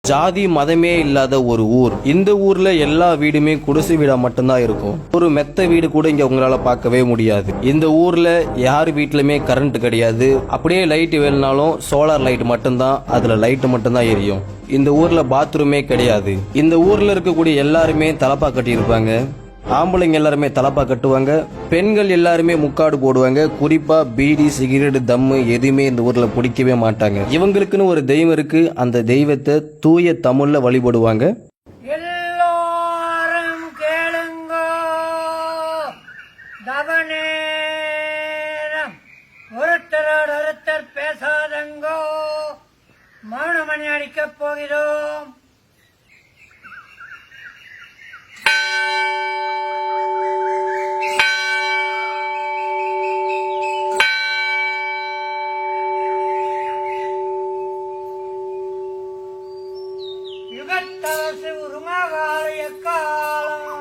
ஜாதி மதமே இல்லாத ஒரு ஊர். இந்த ஊர்ல எல்லா வீடுமே குடிசை வீடா மட்டும்தான் இருக்கும். ஒரு மெத்த வீடு கூட இங்க உங்களால பார்க்கவே முடியாது. இந்த ஊர்ல யார் வீட்லயுமே கரண்ட் கிடையாது. அப்படியே லைட் வேணும்னாலும் சோலார் லைட் மட்டும்தான், அதுல லைட் மட்டும்தான் எரியும். இந்த ஊர்ல பாத்ரூமே கிடையாது. இந்த ஊர்ல இருக்கக்கூடிய எல்லாருமே தலப்பா கட்டி இருப்பாங்க. ஆம்பளைங்க எல்லாருமே தலப்பா கட்டுவாங்க. பெண்கள் எல்லாருமே முக்காடு போடுவாங்க. குறிப்பா பீடி, சிகரெட், தம்மு எதுவுமே இந்த ஊர்ல பிடிக்கவே மாட்டாங்க. இவங்களுக்குன்னு ஒரு தெய்வம் இருக்கு. அந்த தெய்வத்தை தூய தமிழ்ல வழிபடுவாங்க. எல்லாரும் கேளுங்க, தவநேரம் ஒருத்தரோடு ஒருத்தர் பேசாதங்கோ, மௌனமணி அடிக்கப் போகிறோம். யுகத்தரசு உருமகாலய காலம்,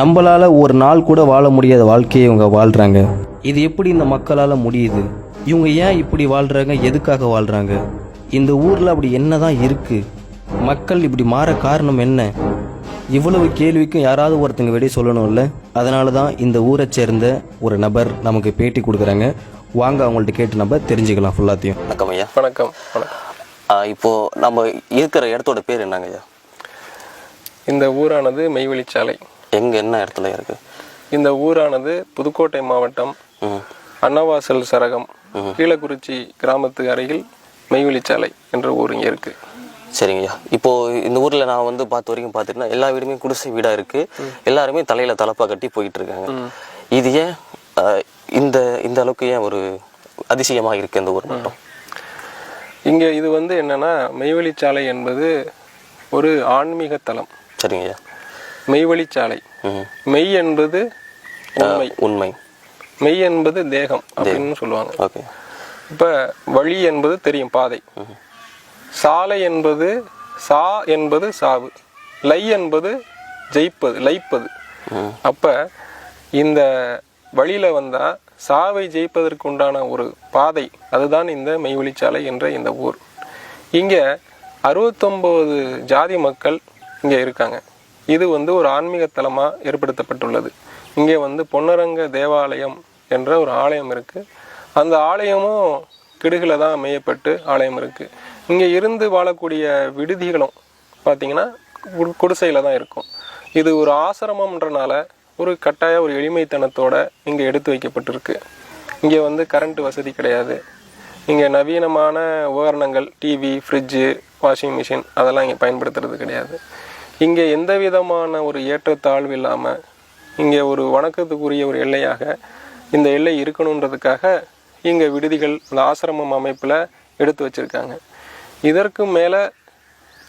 நம்மளால ஒரு நாள் கூட வாழ முடியாத வாழ்க்கையை இவங்க வாழ்றாங்க. இது எப்படி இந்த மக்களால முடியுது? இவங்க ஏன் இப்படி வாழ்றாங்க? எதுக்காக வாழ்றாங்க? இந்த ஊர்ல அப்படி என்னதான் இருக்கு? மக்கள் இப்படி மாற காரணம் என்ன? இவ்வளவு கேள்விக்கும் யாராவது ஒருத்தங்க வெளியே சொல்லணும்ல. அதனால தான் இந்த ஊரை சேர்ந்த ஒரு நபர் நமக்கு பேட்டி கொடுக்குறாங்க. வாங்க அவங்கள்ட்ட கேட்டு நம்ம தெரிஞ்சுக்கலாம் ஃபுல்லாத்தையும். வணக்கம் ஐயா. வணக்கம். இப்போ நம்ம இருக்கிற இடத்தோட பேர் என்னங்க ஐயா? இந்த ஊரானது மெய்வெளிச்சாலை. எங்க என்ன இடத்துல இருக்கு? இந்த ஊரானது புதுக்கோட்டை மாவட்டம் அன்னவாசல் சரகம் கீழக்குறிச்சி கிராமத்துக்கு அருகில் மெய்வெளிச்சாலை என்ற ஊர் இங்கே இருக்கு. சரிங்க ஐயா. இப்போ இந்த ஊர்ல நான் வந்து பார்த்த வரைக்கும் பார்த்துட்டேன்னா எல்லா வீடுமே குடிசை வீடா இருக்கு. எல்லாருமே தலையில தலப்பா கட்டி போயிட்டு இருக்காங்க. இது ஏன் இந்த இந்த அளவுக்கு ஏன் ஒரு அதிசயமா இருக்கு இந்த ஊர் மட்டும்? இங்க இது வந்து என்னன்னா, மெய்வெளிச்சாலை என்பது ஒரு ஆன்மீக தலம். சரிங்க ஐயா. மெய்வெளிச்சாலை, மெய் என்பது உண்மை, உண்மை, மெய் என்பது தேகம் அப்படின்னு சொல்லுவாங்க. ஓகே. இப்ப வழி என்பது தெரியும், பாதை. சாலை என்பது சா என்பது சாவு, லை என்பது ஜெயிப்பது, லைப்பது. அப்ப இந்த வழியில வந்தா சாவை ஜெயிப்பதற்கு உண்டான ஒரு பாதை, அதுதான் இந்த மெய்வெளிச்சாலை என்ற இந்த ஊர். இங்க 69 ஜாதி மக்கள் இங்க இருக்காங்க. இது வந்து ஒரு ஆன்மீக தலமா ஏற்படுத்தப்பட்டுள்ளது. இங்கே வந்து பொன்னரங்க தேவாலயம் என்ற ஒரு ஆலயம் இருக்கு. அந்த ஆலயமும் கிடுகுல தான் அமையப்பட்டு ஆலயம் இருக்கு. இங்க இருந்து வாழக்கூடிய விடுதிகளும் பார்த்தீங்கன்னா குடிசையில தான் இருக்கும். இது ஒரு ஆசிரமம்ன்றனால ஒரு கட்டாய ஒரு எளிமைத்தனத்தோட இங்க எடுத்து வைக்கப்பட்டிருக்கு. இங்க வந்து கரண்ட் வசதி கிடையாது. இங்க நவீனமான உபகரணங்கள், டிவி, ஃப்ரிட்ஜு, வாஷிங் மிஷின் அதெல்லாம் இங்கே பயன்படுத்துறது கிடையாது. இங்கே எந்த விதமான ஒரு ஏற்றத்தாழ்வு இல்லாமல் இங்கே ஒரு வணக்கத்துக்குரிய ஒரு எல்லையாக இந்த எல்லை இருக்கணுன்றதுக்காக இங்கே விடுதிகள் இந்த ஆசிரமம் அமைப்பில் எடுத்து வச்சுருக்காங்க. இதற்கு மேலே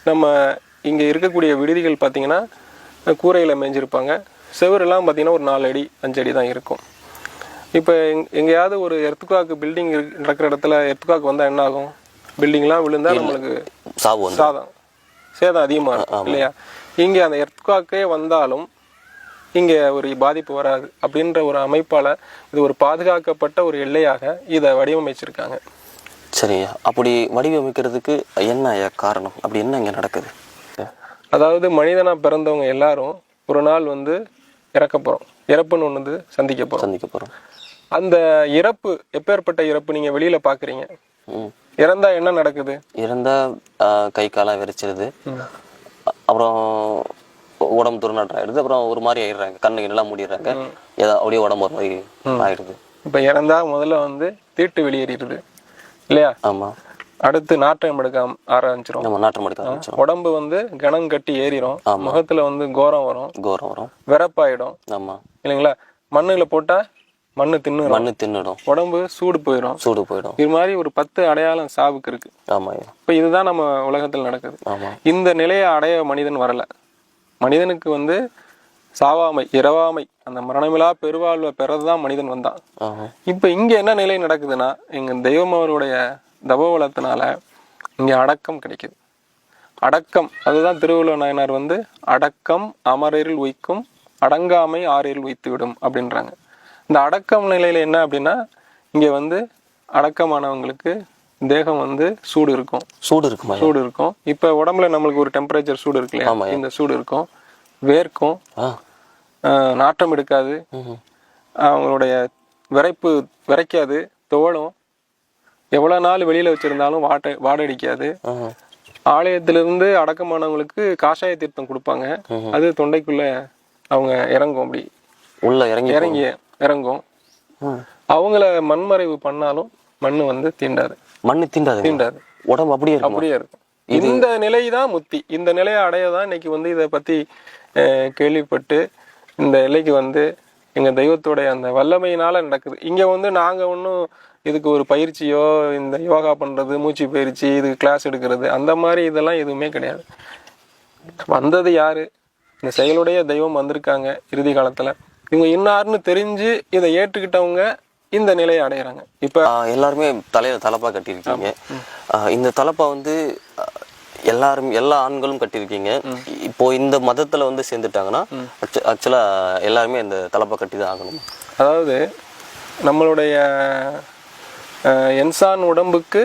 நம்ம இங்கே இருக்கக்கூடிய விடுதிகள் பார்த்திங்கன்னா கூரையில் மேய்ஞ்சிருப்பாங்க. செவரெல்லாம் பார்த்திங்கன்னா ஒரு 4 அடி 5 அடி தான் இருக்கும். இப்போ எங்கேயாவது ஒரு எர்த்குவாக் பில்டிங் நடக்கிற இடத்துல எர்த்குவாக் வந்தால் என்ன ஆகும்? பில்டிங்லாம் விழுந்தால் நம்மளுக்கு சேதம் அதிகமாக இருக்கும் இல்லையா? இங்கே அந்த எர்த்குவாக்கே வந்தாலும் இங்கே ஒரு பாதிப்பு வராது அப்படின்ற ஒரு அமைப்பால் இது ஒரு பாதுகாக்கப்பட்ட ஒரு எல்லையாக இதை வடிவமைச்சிருக்காங்க. சரிங்க. அப்படி வடிவமைக்கிறதுக்கு என்ன காரணம்? அப்படி என்ன இங்கே நடக்குது? அதாவது மனிதனாக பிறந்தவங்க எல்லாரும் ஒரு நாள் வந்து இறக்க போகிறோம். இறப்புன்னு ஒன்று வந்து சந்திக்க போகிறோம். அந்த இறப்பு எப்பேற்பட்ட இறப்பு நீங்கள் வெளியில் பார்க்குறீங்க? இறந்தா என்ன நடக்குது? இறந்தா கை காலம் விரிச்சிருது, அப்புறம் உடம்பு துர்நாற்றம் ஆயிடுது, அப்புறம் ஒரு மாதிரி ஆயிடுறாங்க, கண்ணு எல்லாம் மூடிடுறாங்க, ஏதோ அப்படியே உடம்பு ஒரு மாதிரி ஆயிடுது. இப்போ இறந்தா முதல்ல வந்து தீட்டு வெளியேறிடுது இல்லையா? ஆமா. அடுத்து நாற்றம் எடுக்க ஆரம்பிச்சிரும். நாற்றம் எடுக்க ஆரம்பிச்சிரும். உடம்பு வந்து கணம் கட்டி ஏறிடும். முகத்துல வந்து கோரம் வரும், விறப்பாயிடும். ஆமா இல்லைங்களா? மண்ணுல போட்டா மண்ணு தின்னுடும். உடம்பு சூடு போயிடும். இது மாதிரி ஒரு 10 அடையாளம் சாவுக்கு இருக்கு. இப்ப இதுதான் நம்ம உலகத்தில் நடக்குது. இந்த நிலையை அடைய மனிதன் வரல. மனிதனுக்கு வந்து சாவாமை, இரவாமை, அந்த மரணமிலா பெருவாழ்வை பெறதான் மனிதன் வந்தான். ஆஹா. இப்ப இங்க என்ன நிலை நடக்குதுன்னா, எங்க தெய்வம் அவருடைய தபோபலத்தினால இங்க அடக்கம் கிடைக்குது. அடக்கம், அதுதான் திருவள்ளுவர் நாயனார் வந்து அடக்கம் அமரரில் உய்க்கும், அடங்காமை ஆறில் வைத்து விடும் அப்படின்றாங்க. இந்த அடக்கம் நிலையில என்ன அப்படின்னா, இங்க வந்து அடக்கமானவங்களுக்கு தேகம் வந்து சூடு இருக்கும். சூடு இருக்குமா? சூடு இருக்கும். இப்ப உடம்புல நம்மளுக்கு ஒரு டெம்பரேச்சர் சூடு இருக்கு இல்லையா, இந்த சூடு இருக்கும், வேர்க்கும், நாற்றம் எடுக்காது, அவங்களுடைய விரைக்காது, துவளும், எவ்வளவு நாள் வெளியில வச்சிருந்தாலும் வாடடிக்காது. ஆலயத்திலிருந்து அடக்கமானவங்களுக்கு காஷாய தீர்த்தம் கொடுப்பாங்க. அது தொண்டைக்குள்ள அவங்க இறங்கும், அப்படி உள்ள இறங்கி இறங்கும். அவங்கள மண்மறைவு பண்ணாலும் மண்ணு வந்து தீண்டாது. மண்ணு தீண்டாது. உடம்பு அப்படியே இருக்கும். இந்த நிலை தான் முத்தி. இந்த நிலையை அடையதான் இன்னைக்கு வந்து இதை பத்தி கேள்விப்பட்டு இந்த நிலைக்கு வந்து எங்க தெய்வத்தோடைய அந்த வல்லமையினால நடக்குது. இங்க வந்து நாங்க ஒன்றும் இதுக்கு ஒரு பயிற்சியோ, இந்த யோகா பண்றது, மூச்சு பயிற்சி, இதுக்கு கிளாஸ் எடுக்கிறது, அந்த மாதிரி இதெல்லாம் எதுவுமே கிடையாது. வந்தது யாரு? இந்த செயலுடைய தெய்வம் வந்திருக்காங்க. இறுதி காலத்துல இவங்க இன்னார்னு தெரிஞ்சு இதை ஏற்றுக்கிட்டவங்க இந்த நிலையை அடையிறாங்க. இப்ப எல்லாருமே தலையில தலப்பா கட்டியிருக்கீங்க. இந்த தலப்பா வந்து எல்லா ஆண்களும் கட்டியிருக்கீங்க. இப்போ இந்த மதத்துல வந்து சேர்ந்துட்டாங்கன்னா ஆக்சுவலா எல்லாருமே இந்த தலப்பா கட்டி தான் ஆகணும். அதாவது நம்மளுடைய என்சான் உடம்புக்கு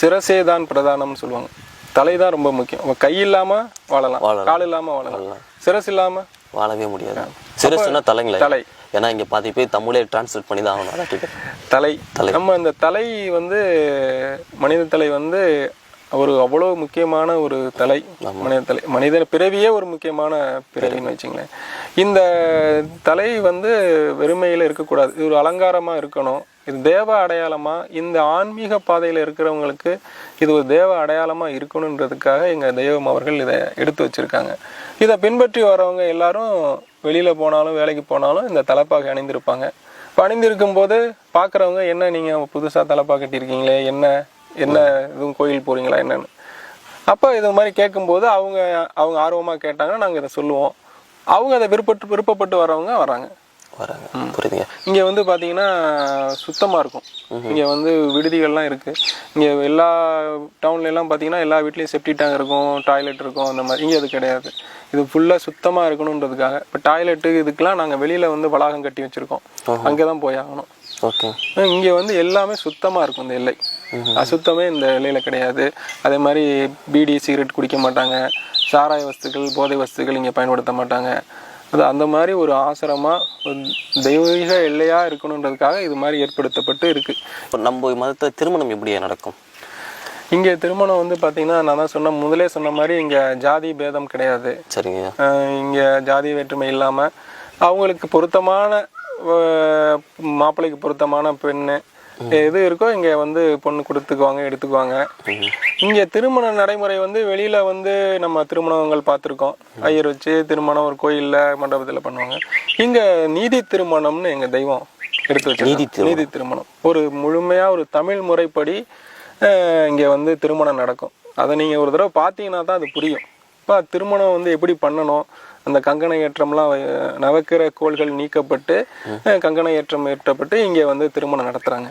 சிரசேதான் பிரதானம்னு சொல்லுவாங்க. தலைதான் ரொம்ப முக்கியம். கை இல்லாம வாழலாம், கால் இல்லாம வாழலாம், சிரஸ் இல்லாம வாழவே முடியாது. சிரஸ்னா தலைங்களா? தலை. ஏன்னா இங்க பாதி பேர் தமிழே டிரான்ஸ்லேட் பண்ணி தான் ஆகணும். தலை. நம்ம இந்த தலை வந்து மனித தலை வந்து ஒரு அவ்வளவு முக்கியமான ஒரு தலை. மனித தலை, மனித பிறவியே ஒரு முக்கியமான பிறவின்னு வச்சுங்களேன். இந்த தலை வந்து வெறுமையில இருக்கக்கூடாது, இது ஒரு அலங்காரமா இருக்கணும். இது தேவ அடையாளமா, இந்த ஆன்மீக பாதையில இருக்கிறவங்களுக்கு இது ஒரு தேவ அடையாளமா இருக்கணுன்றதுக்காக எங்க தெய்வம் அவர்கள் இதை எடுத்து வச்சிருக்காங்க. இதை பின்பற்றி வரவங்க எல்லாரும் வெளியில போனாலும் வேலைக்கு போனாலும் இந்த தலப்பாக அணிந்திருப்பாங்க. இப்போ அணிந்திருக்கும் போது பாக்குறவங்க, என்ன நீங்க புதுசா தலப்பா கட்டியிருக்கீங்களே, என்ன எதுவும் கோயில் போறீங்களா என்னன்னு. அப்ப இது மாதிரி கேட்கும்போது அவங்க ஆர்வமா கேட்டாங்கன்னா நாங்க இதை சொல்லுவோம். அவங்க அதை விருப்பப்பட்டு வர்றவங்க வராங்க. புரியுதுங்க. இங்க வந்து பாத்தீங்கன்னா சுத்தமா இருக்கும். இங்க வந்து விடுதிகள்லாம் இருக்கு. இங்க எல்லா டவுன்ல எல்லாம் பாத்தீங்கன்னா எல்லா வீட்லயும் செப்டி டேங்க் இருக்கும், டாய்லெட் இருக்கும். அந்த மாதிரி இங்க அது கிடையாது. இது ஃபுல்லா சுத்தமா இருக்கணும்ன்றதுக்காக இப்ப டாய்லெட்டு இதுக்கெல்லாம் நாங்க வெளியில வந்து வளாகம் கட்டி வச்சிருக்கோம். அங்கதான் போய் ஆகணும். இங்க வந்து எல்லாமே சுத்தமா இருக்கும். இந்த எல்லை அசுத்தமே இந்த எல்லையில கிடையாது. அதே மாதிரி பீடி சிகரெட் குடிக்க மாட்டாங்க, சாராய வஸ்துக்கள், போதை வஸ்துக்கள் இங்க பயன்படுத்த மாட்டாங்க. அது அந்த மாதிரி ஒரு ஆசிரமா தெய்வீக எல்லையா இருக்கணுன்றதுக்காக இது மாதிரி ஏற்படுத்தப்பட்டு இருக்கு. நம்ம மதத்துல திருமணம் எப்படியா நடக்கும்? இங்க திருமணம் வந்து பாத்தீங்கன்னா, நான் தான் முதலே சொன்ன மாதிரி இங்க ஜாதி பேதம் கிடையாது. சரிங்க. இங்க ஜாதி வேற்றுமை இல்லாம அவங்களுக்கு பொருத்தமான மாப்பிள்ளைக்கு பொருத்தமான பெண்ணு எது இருக்கோ இங்க வந்து பொண்ணு கொடுத்துக்குவாங்க, எடுத்துக்குவாங்க. இங்க திருமண நடைமுறை வந்து வெளியில வந்து நம்ம திருமணங்கள் பார்த்துருக்கோம். ஐயர் வச்சு திருமணம் ஒரு கோயில்ல மண்டபத்துல பண்ணுவாங்க. இங்க நீதி திருமணம்னு எங்க தெய்வம் எடுத்து வச்சு நீதி திருமணம் ஒரு முழுமையா ஒரு தமிழ் முறைப்படி இங்க வந்து திருமணம் நடக்கும். அதை நீங்க ஒரு தடவை பார்த்தீங்கன்னா தான் அது புரியும். இப்போ திருமணம் வந்து எப்படி பண்ணணும், அந்த கங்கண ஏற்றம்லாம் நவக்கிர கோள்கள் நீக்கப்பட்டு கங்கண ஏற்றம் ஏற்றப்பட்டு இங்கே வந்து திருமணம் நடத்துகிறாங்க.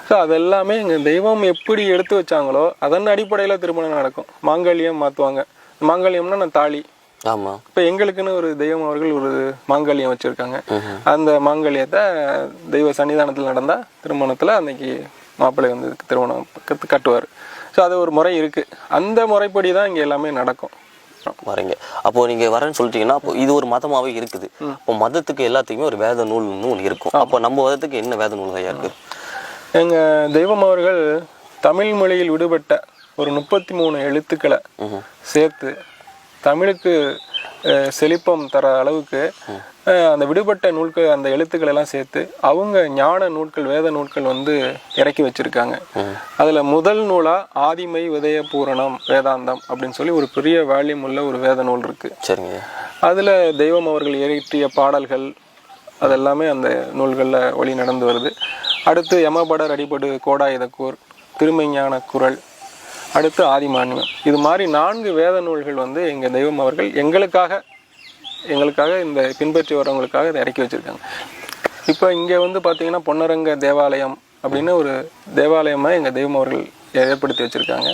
ஸோ அதெல்லாமே எங்கள் தெய்வம் எப்படி எடுத்து வச்சாங்களோ அதன் அடிப்படையில் திருமணம் நடக்கும். மாங்கல்யம் மாற்றுவாங்க. மாங்கல்யம்னா நான் தாலி. ஆமாம். இப்போ எங்களுக்குன்னு ஒரு தெய்வம் அவர்கள் ஒரு மாங்கல்யம் வச்சுருக்காங்க. அந்த மாங்கல்யத்தை தெய்வ சன்னிதானத்தில் நடந்தால் திருமணத்தில் அன்னைக்கு மாப்பிள்ளை வந்து திருமணம் கட்டுவார். ஸோ அது ஒரு முறை இருக்குது. அந்த முறைப்படி தான் இங்கே எல்லாமே நடக்கும். வரீங்க. அப்போ நீங்க வரேன்னு சொல்லிட்டீங்கன்னா அப்போ இது ஒரு மதமாவே இருக்குது. இப்போ மதத்துக்கு எல்லாத்துக்குமே ஒரு வேத நூல்னு ஒன்று இருக்கும். அப்போ நம்ம மதத்துக்கு என்ன வேத நூல் தான் இருக்கு? எங்க தெய்வம் அவர்கள் தமிழ் மொழியில் விடுபட்ட ஒரு 33 எழுத்துக்களை சேர்த்து தமிழுக்கு செழிப்பம் தர அளவுக்கு அந்த விடுபட்ட நூல்கள், அந்த எழுத்துக்கள் எல்லாம் சேர்த்து அவங்க ஞான நூல்கள், வேத நூல்கள் வந்து இறக்கி வச்சிருக்காங்க. அதுல முதல் நூலா ஆதிமை விதய பூரணம் வேதாந்தம் அப்படின்னு சொல்லி ஒரு பெரிய வால்யூம் உள்ள ஒரு வேத நூல் இருக்கு. சரிங்க. அதுல தெய்வம் அவர்கள் இயற்றிய பாடல்கள் அதெல்லாமே அந்த நூல்கள்ல வழி நடந்து வருது. அடுத்து யமபடர் அடிபடு கோடாயுதக்கூர், திருமைஞான குரல், அடுத்து ஆதிமான்யம். இது மாதிரி 4 வேத நூல்கள் வந்து எங்க தெய்வம் அவர்கள் எங்களுக்காக எங்களுக்காக இந்த பின்பற்றி வரவங்களுக்காக இதை இறக்கி வச்சுருக்காங்க. இப்போ இங்கே வந்து பார்த்தீங்கன்னா பொன்னரங்க தேவாலயம் அப்படின்னு ஒரு தேவாலயமாக எங்கள் தெய்வம் அவர்கள் ஏற்படுத்தி வச்சுருக்காங்க.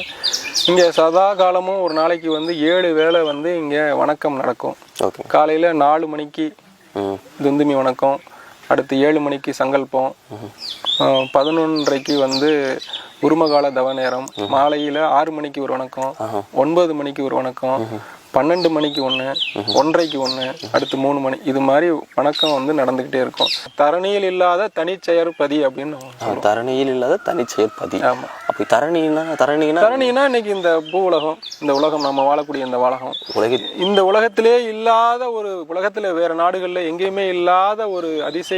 இங்கே சதா காலமும் ஒரு நாளைக்கு வந்து 7 வேளை வந்து இங்கே வணக்கம் நடக்கும். ஓகே. காலையில் 4 மணிக்கு துந்துமி வணக்கம், அடுத்து 7 மணிக்கு சங்கல்பம், 11:30க்கு வந்து உருமகால தவ நேரம், மாலையில் 6 மணிக்கு ஒரு வணக்கம், 9 மணிக்கு ஒரு வணக்கம், 12 மணிக்கு 1, 1:30க்கு 1, அடுத்து 3 மணி, இது மாதிரி வணக்கம் வந்து நடந்துகிட்டே இருக்கும். தரணியில் இல்லாத தனிச்செயற்பதி அப்படின்னு சொல்லுவோம். தரணியில் இல்லாத தனிச்செயற்பதி. ஆமா. அப்படி தரணினா இன்னைக்கு இந்த பூ உலகம், இந்த உலகம் நம்ம வாழக்கூடிய இந்த உலகம், உலக இந்த உலகத்திலே இல்லாத ஒரு உலகத்துல வேற நாடுகள்ல எங்கேயுமே இல்லாத ஒரு அதிசய